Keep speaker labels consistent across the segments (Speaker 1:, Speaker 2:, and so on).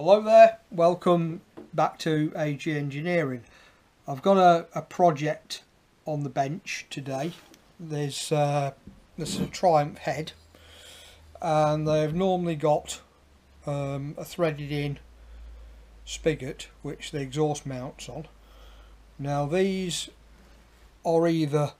Speaker 1: Hello there, welcome back to AG Engineering. I've got a project on the bench today. This is a Triumph head, and they've normally got a threaded in spigot which the exhaust mounts on. Now these are either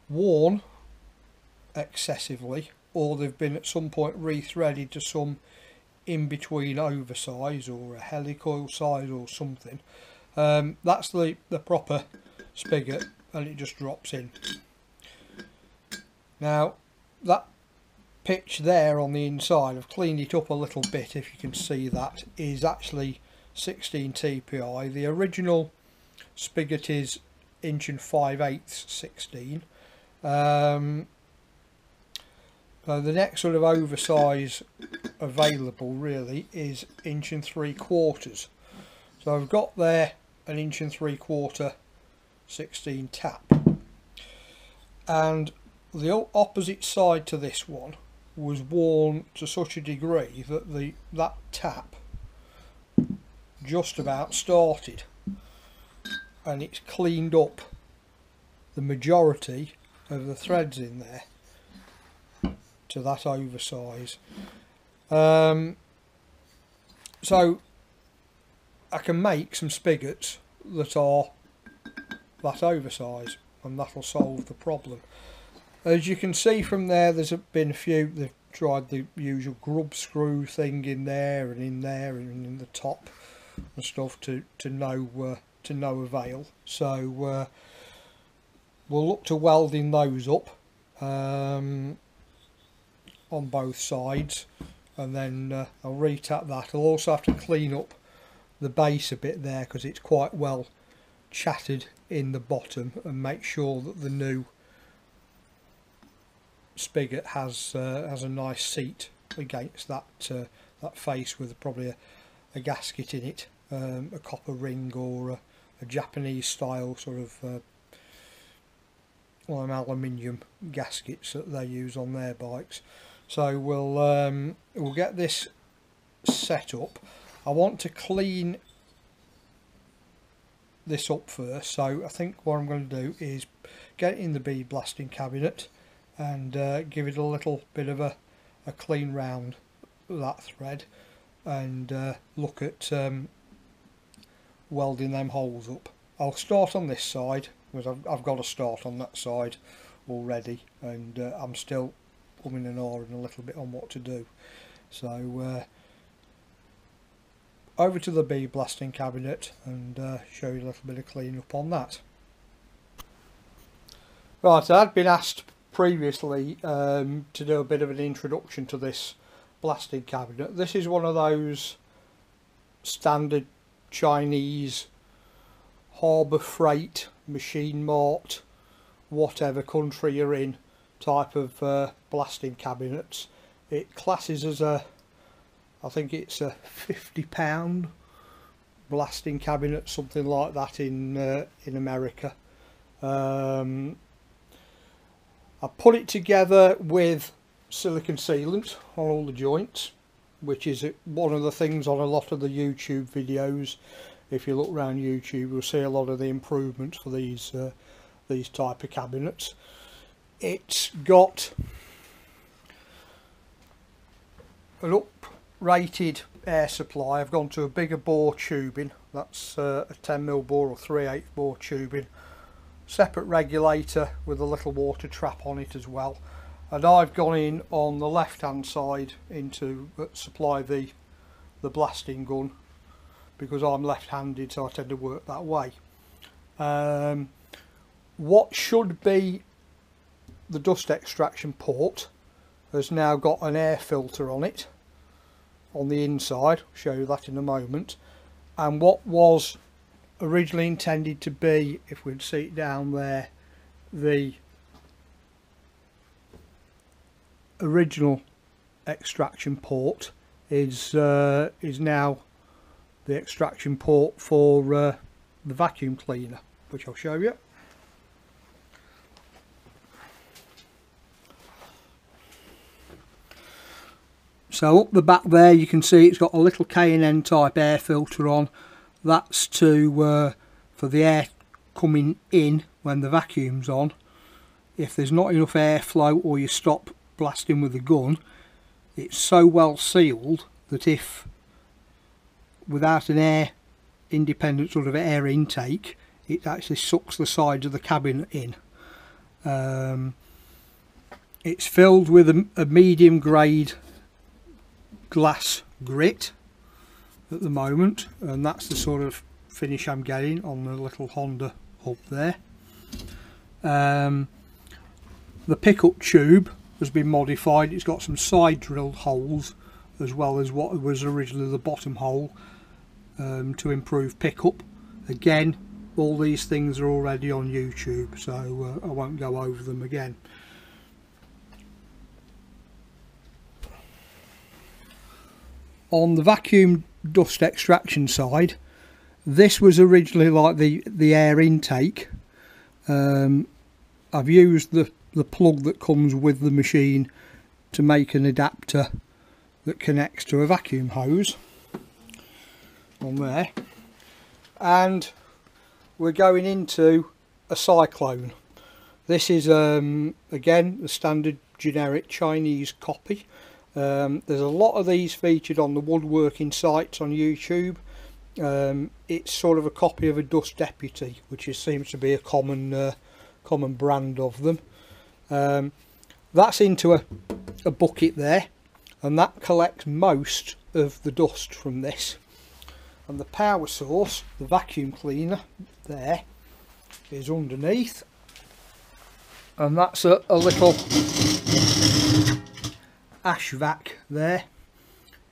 Speaker 1: worn excessively or they've been at some point rethreaded to some in between oversize or a helicoil size or something. That's the proper spigot, and it just drops in. Now that pitch there on the inside, I've cleaned it up a little bit, if you can see that, is actually 16 TPI. The original spigot is 1 5/8" 16. So the next sort of oversize available really is 1 3/4. So I've got there an 1 3/4 16 tap, and the opposite side to this one was worn to such a degree that that tap just about started, and it's cleaned up the majority of the threads in there to that oversize. So I can make some spigots that are that oversize, and that'll solve the problem. As you can see from there, there's been a few. They've tried the usual grub screw thing in there and in the top and stuff to no avail. So we'll look to welding those up on both sides, and then I'll retap that. I'll also have to clean up the base a bit there because it's quite well chattered in the bottom, and make sure that the new spigot has a nice seat against that face, with probably a gasket in it, a copper ring or a Japanese style sort of aluminium gaskets that they use on their bikes. So we'll get this set up. I want to clean this up first, so I think what I'm going to do is get it in the bead blasting cabinet and give it a little bit of a clean round of that thread, and look at welding them holes up. I'll start on this side because I've got to start on that side already, and I'm still umming and ahhing a little bit on what to do. So over to the bead blasting cabinet and show you a little bit of clean up on that. Right, I had been asked previously to do a bit of an introduction to this blasting cabinet. This is one of those standard Chinese harbour freight, machine mart, whatever country you're in, type of blasting cabinets. It classes as I think it's a £50 blasting cabinet, something like that in America. I put it together with silicone sealant on all the joints, which is one of the things on a lot of the YouTube videos. If you look around YouTube, you'll see a lot of the improvements for these type of cabinets. It's got an up-rated air supply. I've gone to a bigger bore tubing. That's a 10mm bore or 3/8 bore tubing. Separate regulator with a little water trap on it as well. And I've gone in on the left-hand side into supply the blasting gun, because I'm left-handed, so I tend to work that way. What should be the dust extraction port has now got an air filter on it on the inside. I'll show you that in a moment. And what was originally intended to be, if we'd see it down there, the original extraction port is now the extraction port for the vacuum cleaner, which I'll show you. So up the back there you can see it's got a little K&N type air filter on. That's to for the air coming in when the vacuum's on. If there's not enough airflow or you stop blasting with the gun, it's so well sealed that if without an air independent sort of air intake, it actually sucks the sides of the cabin in. It's filled with a medium grade glass grit at the moment, and that's the sort of finish I'm getting on the little Honda hub there. The pickup tube has been modified. It's got some side drilled holes as well as what was originally the bottom hole to improve pickup. Again, all these things are already on YouTube, so I won't go over them again. On the vacuum dust extraction side, this was originally like the air intake. I've used the plug that comes with the machine to make an adapter that connects to a vacuum hose on there, and we're going into a cyclone. This is again the standard generic Chinese copy. There's a lot of these featured on the woodworking sites on YouTube. It's sort of a copy of a Dust Deputy, which seems to be a common brand of them. That's into a bucket there, and that collects most of the dust from this. And the power source, the vacuum cleaner there, is underneath, and that's a little AshVac there,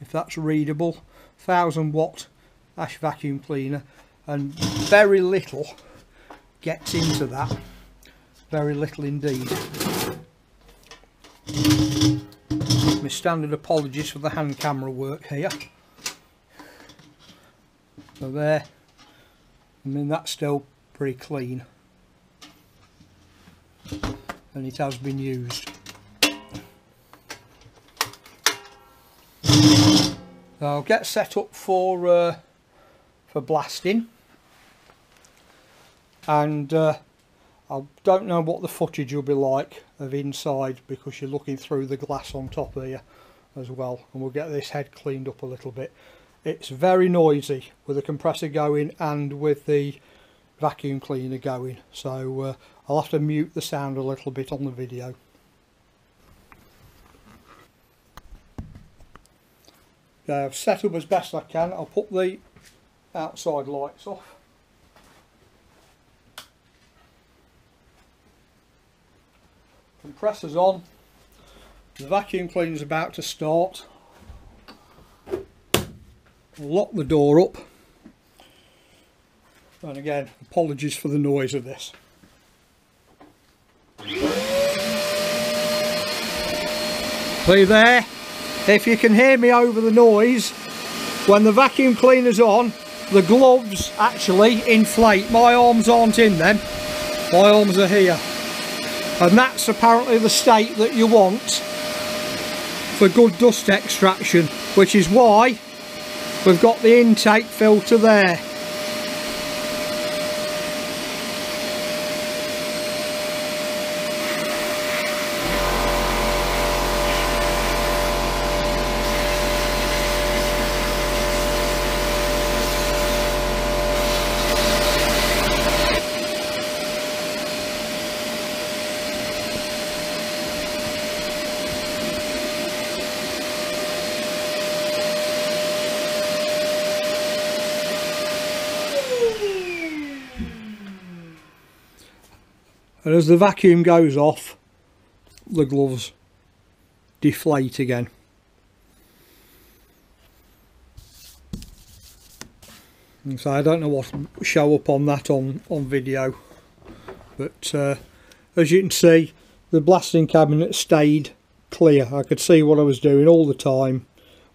Speaker 1: if that's readable. 1000-watt ash vacuum cleaner, and very little gets into that, very little indeed. My standard apologies for the hand camera work here. So there, I mean that's still pretty clean, and it has been used. So I'll get set up for blasting, and I don't know what the footage will be like of inside because you're looking through the glass on top here as well, and we'll get this head cleaned up a little bit. It's very noisy with the compressor going and with the vacuum cleaner going, so I'll have to mute the sound a little bit on the video. I've set up as best I can. I'll put the outside lights off. Compressor's on. The vacuum cleaner's about to start. Lock the door up, and again apologies for the noise of this. See there, if you can hear me over the noise, when the vacuum cleaner's on, the gloves actually inflate. My arms aren't in them, my arms are here, and that's apparently the state that you want for good dust extraction, which is why we've got the intake filter there. And as the vacuum goes off, the gloves deflate again. And so I don't know what will show up on that on video, but as you can see, the blasting cabinet stayed clear. I could see what I was doing all the time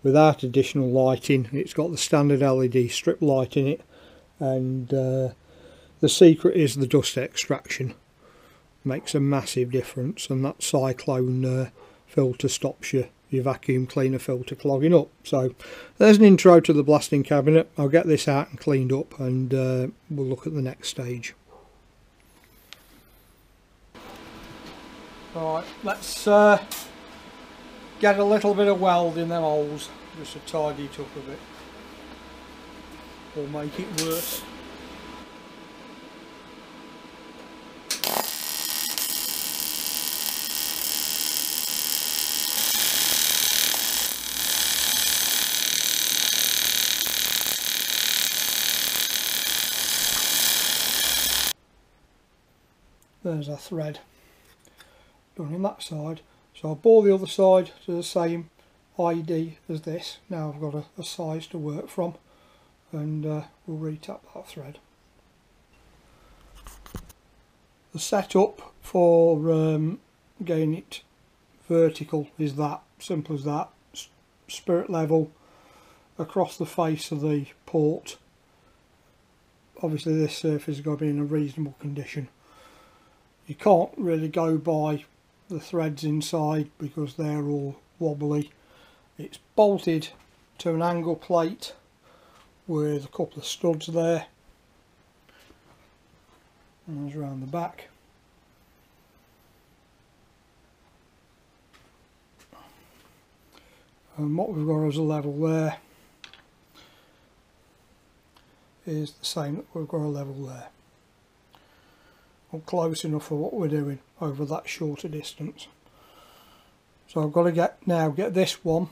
Speaker 1: without additional lighting. It's got the standard LED strip light in it, and the secret is the dust extraction. Makes a massive difference, and that cyclone filter stops you your vacuum cleaner filter clogging up. So there's an intro to the blasting cabinet. I'll get this out and cleaned up, and we'll look at the next stage. Right, let's get a little bit of weld in them holes just to tidy it up a bit, or make it worse. There's our thread done on that side, so I'll bore the other side to the same ID as this. Now I've got a size to work from, and we'll retap that thread. The setup for getting it vertical is that simple as that. Spirit level across the face of the port. Obviously this surface has got to be in a reasonable condition. You can't really go by the threads inside because they're all wobbly. It's bolted to an angle plate with a couple of studs there, and there's around the back. And what we've got as a level there is the same that we've got a level there. Close enough for what we're doing over that shorter distance. So I've got to get this one,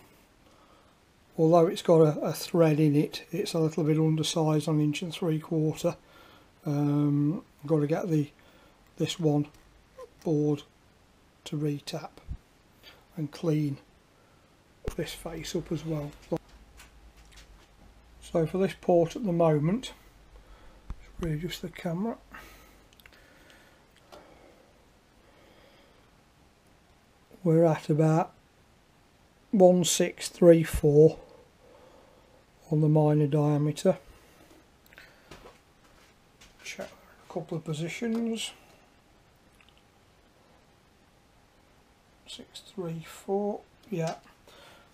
Speaker 1: although it's got a thread in it, it's a little bit undersized on 1 3/4. I've got to get this one bored to retap and clean this face up as well. So for this port at the moment, just readjust the camera. We're at about 1634 on the minor diameter. Check a couple of positions. 634, yeah.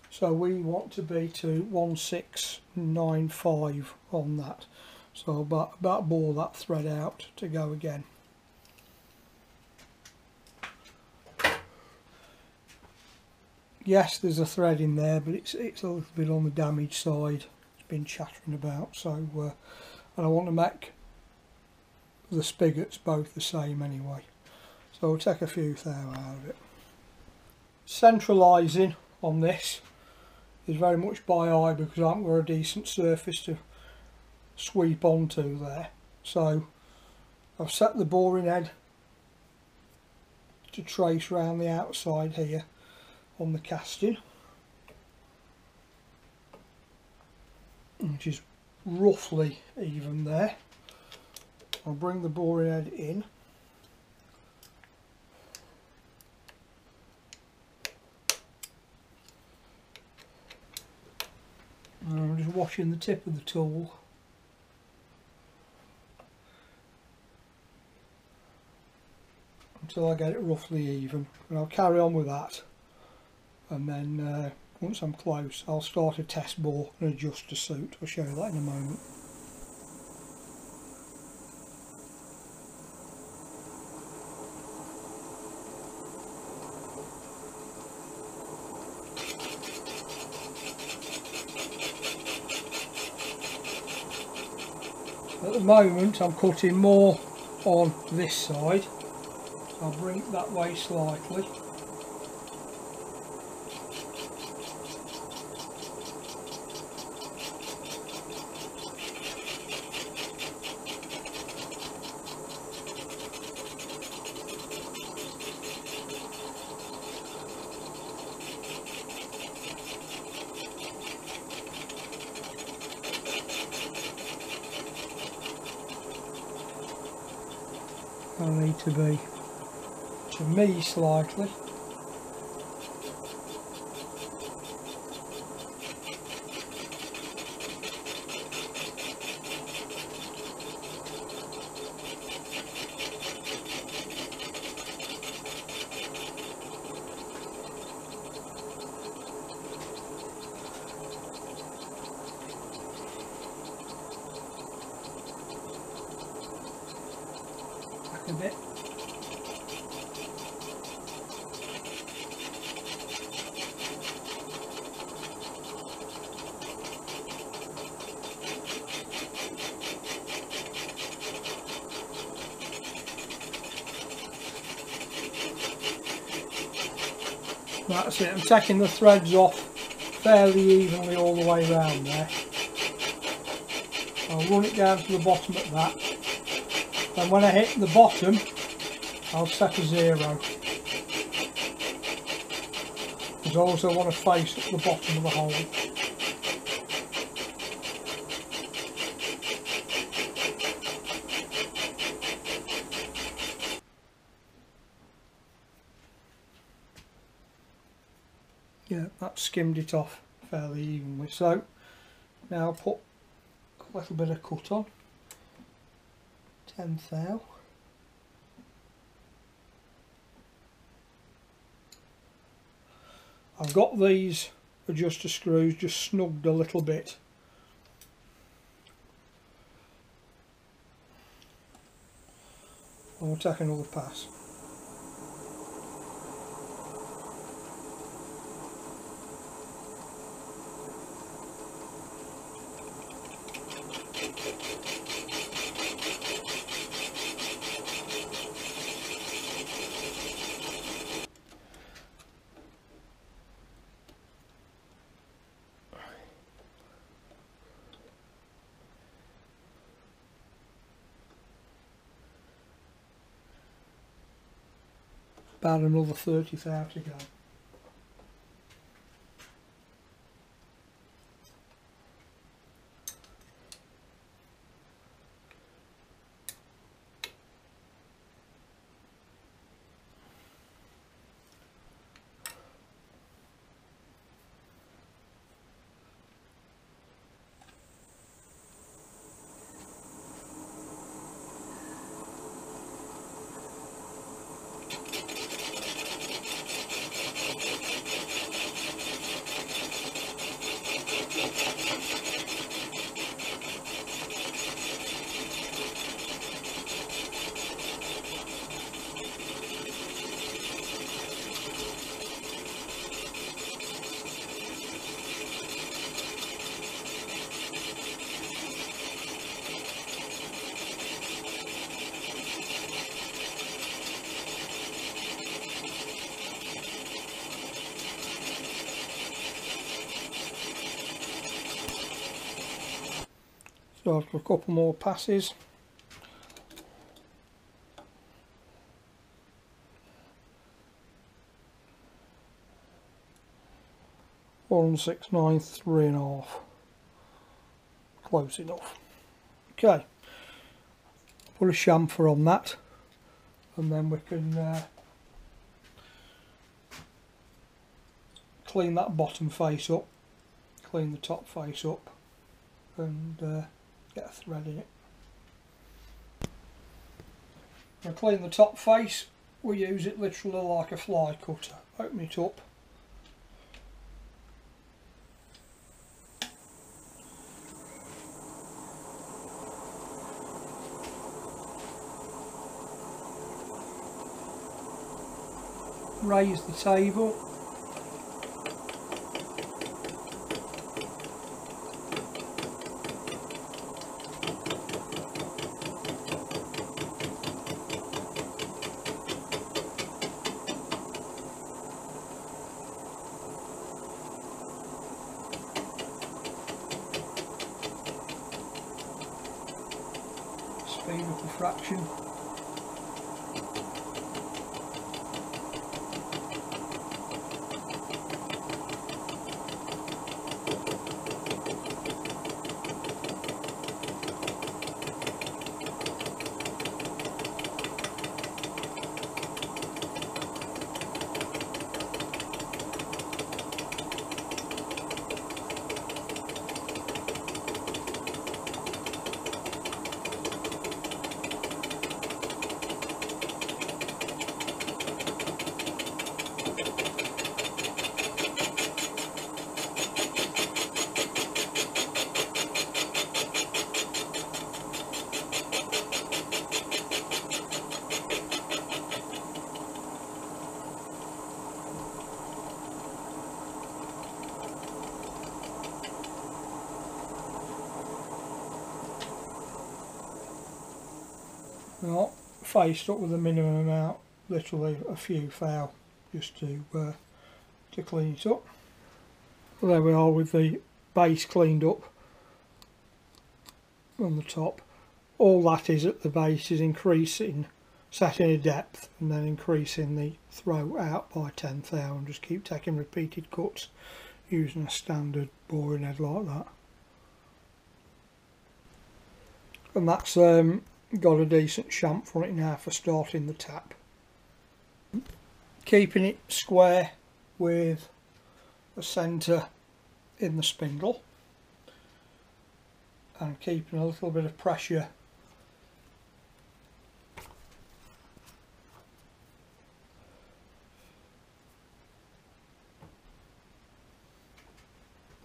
Speaker 1: So we want to be to 1695 on that. So about bore that thread out to go again. Yes, there's a thread in there, but it's a little bit on the damaged side. It's been chattering about, so and I want to make the spigots both the same anyway. So we'll take a few thou out of it. Centralising on this is very much by eye because I haven't got a decent surface to sweep onto there. So I've set the boring head to trace around the outside here on the casting, which is roughly even there. I'll bring the boring head in, and I'm just washing the tip of the tool until I get it roughly even, and I'll carry on with that. And then once I'm close, I'll start a test bore and adjust to suit. I'll show you that in a moment. At the moment I'm cutting more on this side, so I'll bring it that way slightly. I need to be to me slightly. That's it. I'm taking the threads off fairly evenly all the way around there. I'll run it down to the bottom at that. Then when I hit the bottom, I'll set a 0. Because I also want to face at the bottom of the hole. Yeah, that skimmed it off fairly evenly. So now I'll put a little bit of cut on, 10th thou. I've got these adjuster screws just snugged a little bit. I'll take another pass. About another 30 thou to go. So after a couple more passes, one 6/9, 3.5, close enough. Okay, put a chamfer on that, and then we can clean that bottom face up, clean the top face up, and get a thread in it. To clean the top face, we use it literally like a fly cutter. Open it up, raise the table, speed up a fraction. Not faced up with a minimum amount, literally a few thou, just to to clean it up. Well, there we are with the base cleaned up on the top. All that is at the base is increasing, setting a depth and then increasing the throw out by 1/10 thou, and just keep taking repeated cuts using a standard boring head like that. And that's got a decent shamp for it now for starting the tap. Keeping it square with the centre in the spindle and keeping a little bit of pressure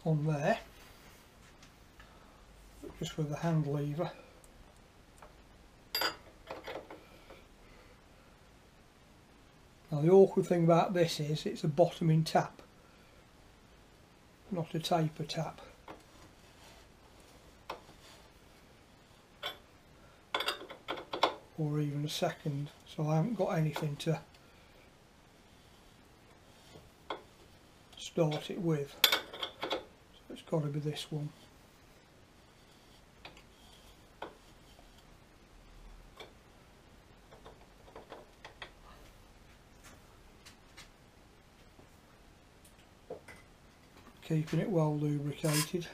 Speaker 1: on there, just with the hand lever. Now the awkward thing about this is it's a bottoming tap, not a taper tap. Or even a second, so I haven't got anything to start it with. So it's got to be this one. Keeping it well lubricated.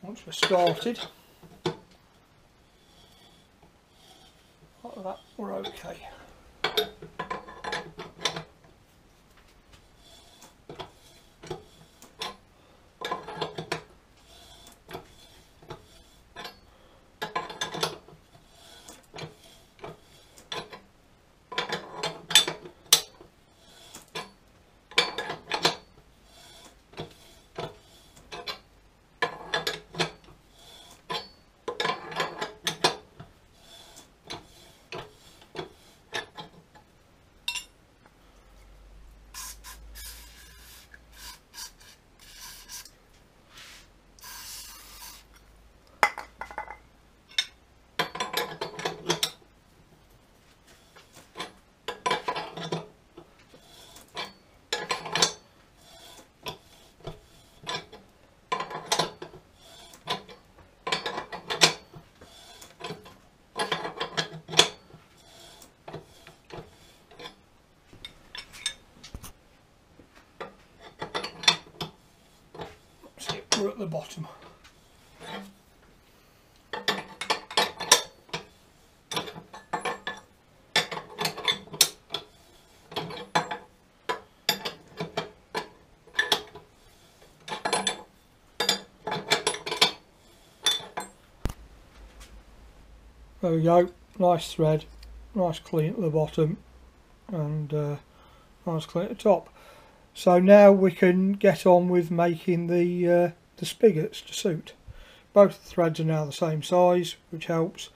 Speaker 1: Once we're started, like that, we're okay. We're at the bottom. There we go, nice thread, nice clean at the bottom and nice clean at the top. So now we can get on with making the spigots to suit. Both the threads are now the same size, which helps.